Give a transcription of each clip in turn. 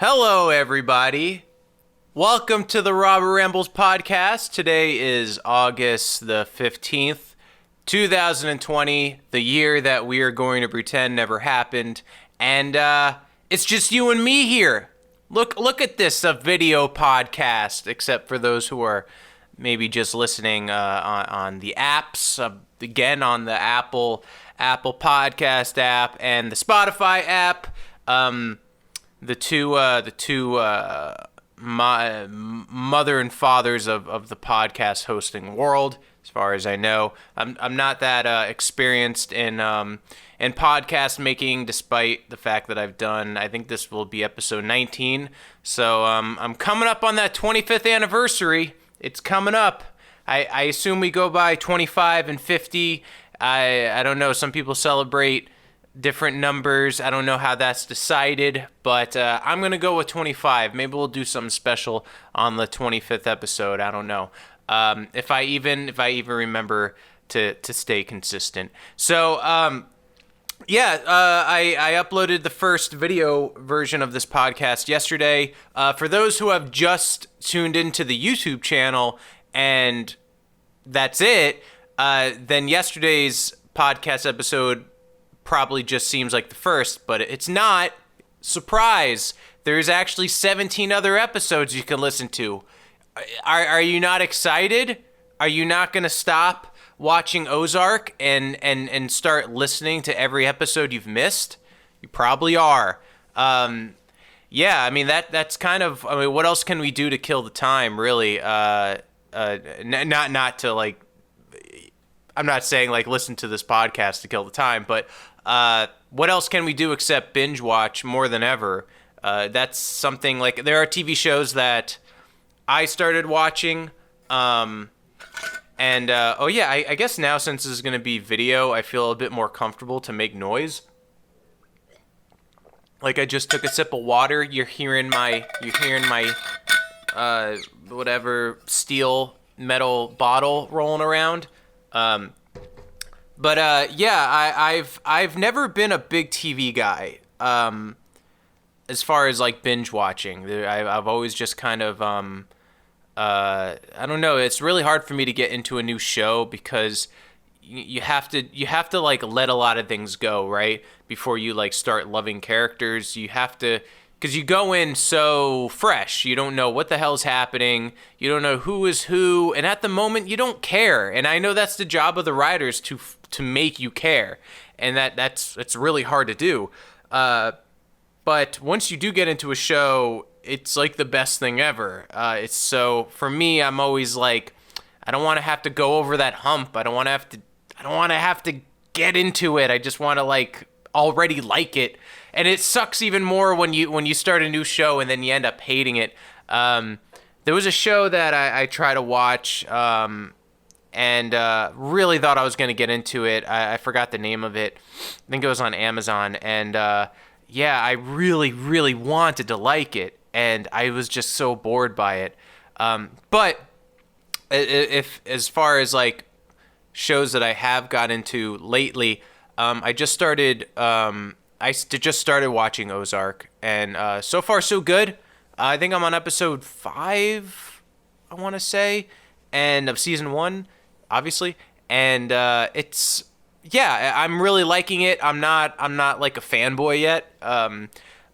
Hello, everybody. Welcome to the Rambles podcast. Today is August the 15th, 2020, the year that we are going to pretend never happened. And it's just you and me here. Look at this, a video podcast, except for those who are maybe just listening on the apps, again on the Apple Podcast app and the Spotify app. The two mother and fathers of the podcast hosting world, as far as I know. I'm not that experienced in podcast making, despite the fact that I think this will be episode 19. So I'm coming up on that 25th anniversary. It's coming up. I assume we go by 25 and 50. I don't know. Some people celebrate different numbers. I don't know how that's decided, but I'm going to go with 25. Maybe we'll do something special on the 25th episode. I don't know. If I even remember to stay consistent. So, I uploaded the first video version of this podcast yesterday. For those who have just tuned into the YouTube channel and that's it, then yesterday's podcast episode probably just seems like the first, but it's not. Surprise! There's actually 17 other episodes you can listen to. Are you not excited? Are you not going to stop watching Ozark and start listening to every episode you've missed? You probably are. Yeah, I mean that's kind of. I mean, what else can we do to kill the time? Really, not to like. I'm not saying like listen to this podcast to kill the time, but what else can we do except binge watch more than ever? That's something like there are TV shows that I started watching. I guess now since this is going to be video, I feel a bit more comfortable to make noise. Like I just took a sip of water. You're hearing my whatever metal bottle rolling around. I've never been a big TV guy. As far as like binge watching, I've always just kind of I don't know. It's really hard for me to get into a new show because you have to like let a lot of things go, right? Before you like start loving characters, you have to. Because you go in so fresh, you don't know what the hell's happening, you don't know who is who, and at the moment you don't care. And I know that's the job of the writers to make you care, and that's really hard to do. But once you do get into a show, it's like the best thing ever. It's so for me, I'm always like, I don't want to have to go over that hump. I don't want to have to get into it. I just want to like already like it. And it sucks even more when you start a new show and then you end up hating it. There was a show that I try to watch and really thought I was going to get into it. I forgot the name of it. I think it was on Amazon. And I really, really wanted to like it. And I was just so bored by it. But if as far as like shows that I have got into lately, I just started watching Ozark, and so far so good. I think I'm on episode 5, I want to say, and of season 1, obviously. And I'm really liking it. I'm not like a fanboy yet.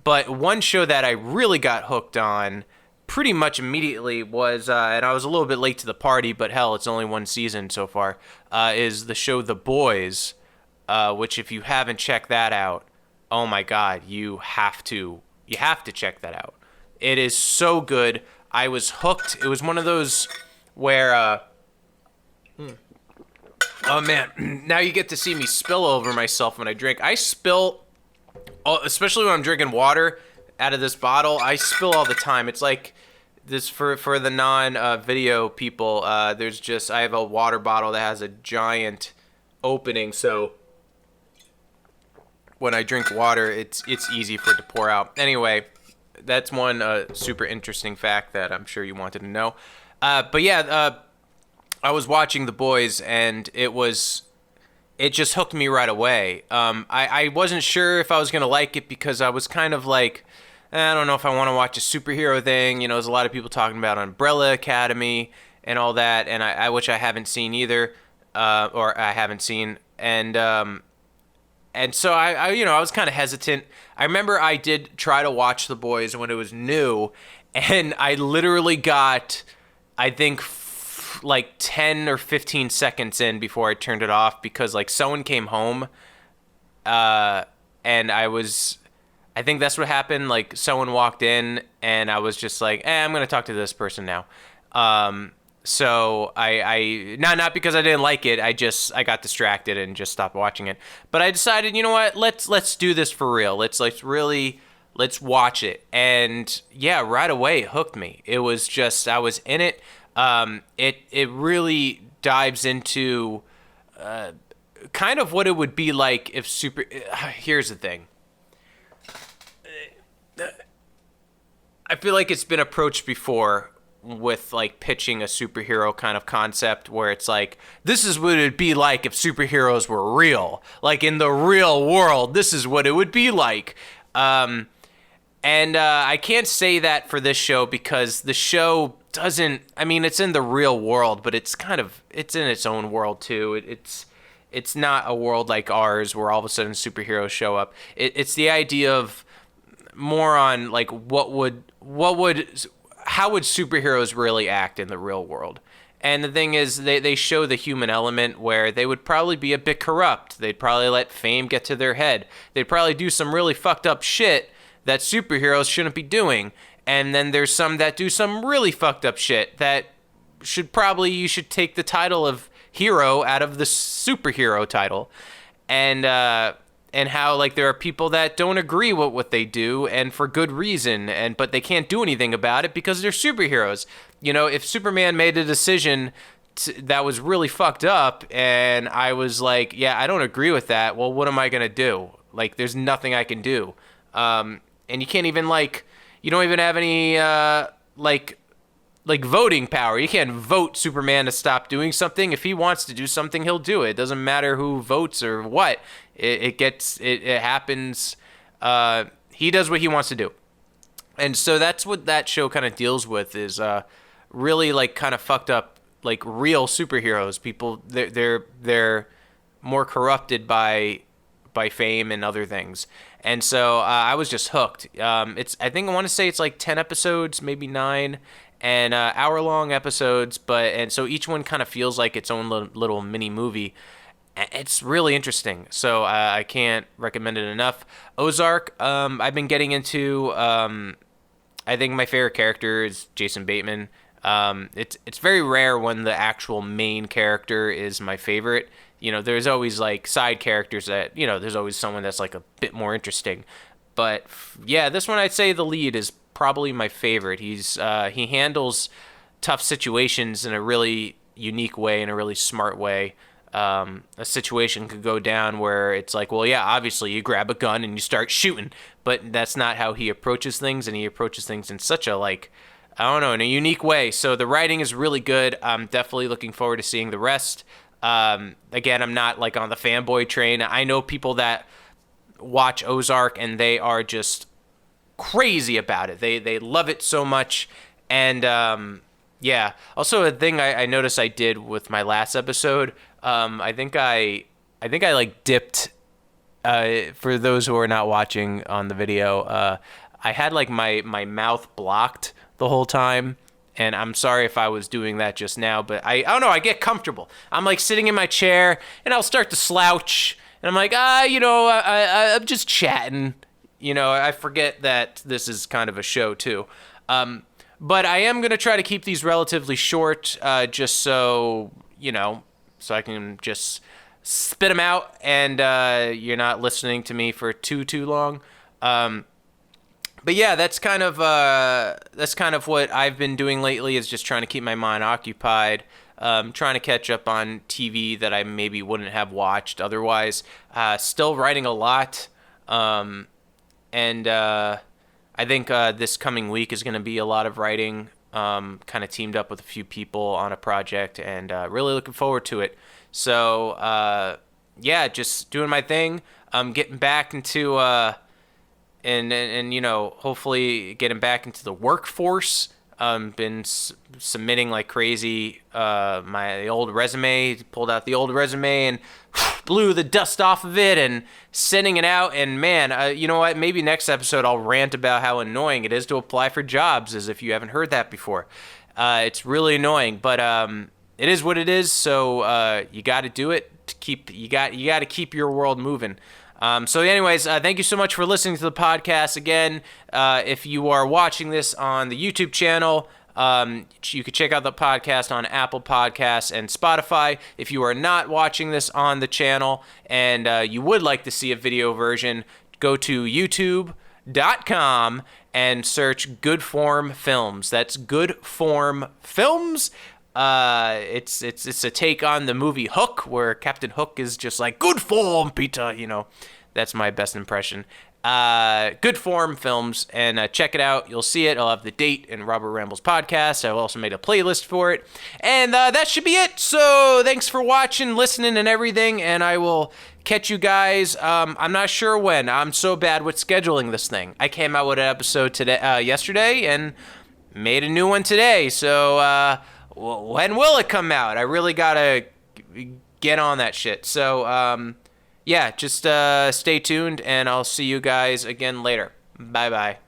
But one show that I really got hooked on pretty much immediately was, and I was a little bit late to the party, but hell, it's only one season so far, is the show The Boys, which if you haven't checked that out, oh my God, you have to check that out. It is so good. I was hooked. It was one of those where, oh man, now you get to see me spill over myself when I drink. I spill, especially when I'm drinking water out of this bottle. I spill all the time. It's like this for the non-video people. I have a water bottle that has a giant opening, so when I drink water, it's easy for it to pour out. Anyway, that's one super interesting fact that I'm sure you wanted to know. I was watching The Boys, and it just hooked me right away. I wasn't sure if I was going to like it because I was kind of like, I don't know if I want to watch a superhero thing. You know, there's a lot of people talking about Umbrella Academy and all that, and I which I haven't seen either, or I haven't seen, and so I was kind of hesitant. I remember I did try to watch The Boys when it was new, and I literally got, I think, like 10 or 15 seconds in before I turned it off because like someone came home, and I think that's what happened. Like someone walked in, and I was just like, I'm gonna talk to this person now. So I not because I didn't like it. I got distracted and just stopped watching it. But I decided, you know what? Let's do this for real. Let's watch it. And yeah, right away it hooked me. It was just I was in it. It really dives into kind of what it would be like if here's the thing. I feel like it's been approached before with like pitching a superhero kind of concept where it's like, this is what it'd be like if superheroes were real. Like in the real world, this is what it would be like. And I can't say that for this show because the show doesn't, I mean, it's in the real world, but it's in its own world too. It's not a world like ours where all of a sudden superheroes show up. It's the idea of more on like how would superheroes really act in the real world? And the thing is, they show the human element where they would probably be a bit corrupt. They'd probably let fame get to their head. They'd probably do some really fucked up shit that superheroes shouldn't be doing. And then there's some that do some really fucked up shit that you should take the title of hero out of the superhero title. And how like there are people that don't agree with what they do and for good reason, but they can't do anything about it because they're superheroes. You know, if Superman made a decision that was really fucked up and I was like, yeah, I don't agree with that, well, what am I gonna do? Like, there's nothing I can do. And you can't even you don't even have any like voting power. You can't vote Superman to stop doing something. If he wants to do something, he'll do it. It doesn't matter who votes or what. It happens. He does what he wants to do. And so that's what that show kind of deals with is really like kind of fucked up like real superheroes. People they're more corrupted by fame and other things. And so I was just hooked. I think I want to say it's like 10 episodes, maybe 9. And hour-long episodes, and so each one kind of feels like its own little mini movie. It's really interesting, so I can't recommend it enough. Ozark, I've been getting into. I think my favorite character is Jason Bateman. It's very rare when the actual main character is my favorite. You know, there's always like side characters that there's always someone that's like a bit more interesting. But yeah, this one I'd say the lead is probably my favorite. He handles tough situations in a really unique way, in a really smart way. A situation could go down where it's like, well, yeah, obviously you grab a gun and you start shooting, but that's not how he approaches things, and he approaches things in such a in a unique way. So the writing is really good. I'm definitely looking forward to seeing the rest. Again, I'm not like on the fanboy train. I know people that watch Ozark and they are just crazy about it. They love it so much. And yeah, also a thing I noticed I did with my last episode, I think I like dipped, for those who are not watching on the video, I had like my mouth blocked the whole time. And I'm sorry if I was doing that just now, but I don't know, I get comfortable. I'm like sitting in my chair and I'll start to slouch and I'm like, I'm just chatting. I forget that this is kind of a show too. But I am going to try to keep these relatively short, just so I can just spit them out and you're not listening to me for too long. But yeah, that's kind of what I've been doing lately, is just trying to keep my mind occupied, trying to catch up on TV that I maybe wouldn't have watched otherwise. Still writing a lot, and I think this coming week is going to be a lot of writing. Kind of teamed up with a few people on a project, and really looking forward to it. So yeah, just doing my thing. Getting back into and you know, hopefully getting back into the workforce. Been submitting like crazy. My old resume, pulled out the old resume and blew the dust off of it and sending it out. And man, you know what? Maybe next episode I'll rant about how annoying it is to apply for jobs, as if you haven't heard that before. It's really annoying, but it is what it is. So you got to do it to keep. You got to keep your world moving. So anyways, thank you so much for listening to the podcast. Again, if you are watching this on the YouTube channel, you could check out the podcast on Apple Podcasts and Spotify. If you are not watching this on the channel and you would like to see a video version, go to youtube.com and search Good Form Films. That's Good Form Films. It's a take on the movie Hook, where Captain Hook is just like, good form, Peter, you know. That's my best impression. Good Form Films, and check it out. You'll see it. I'll have the date in Robert Rambles podcast. I've also made a playlist for it. And that should be it. So thanks for watching, listening, and everything, and I will catch you guys. I'm not sure when. I'm so bad with scheduling this thing. I came out with an episode yesterday and made a new one today. So when will it come out? I really gotta get on that shit. So yeah, just stay tuned, and I'll see you guys again later. Bye bye.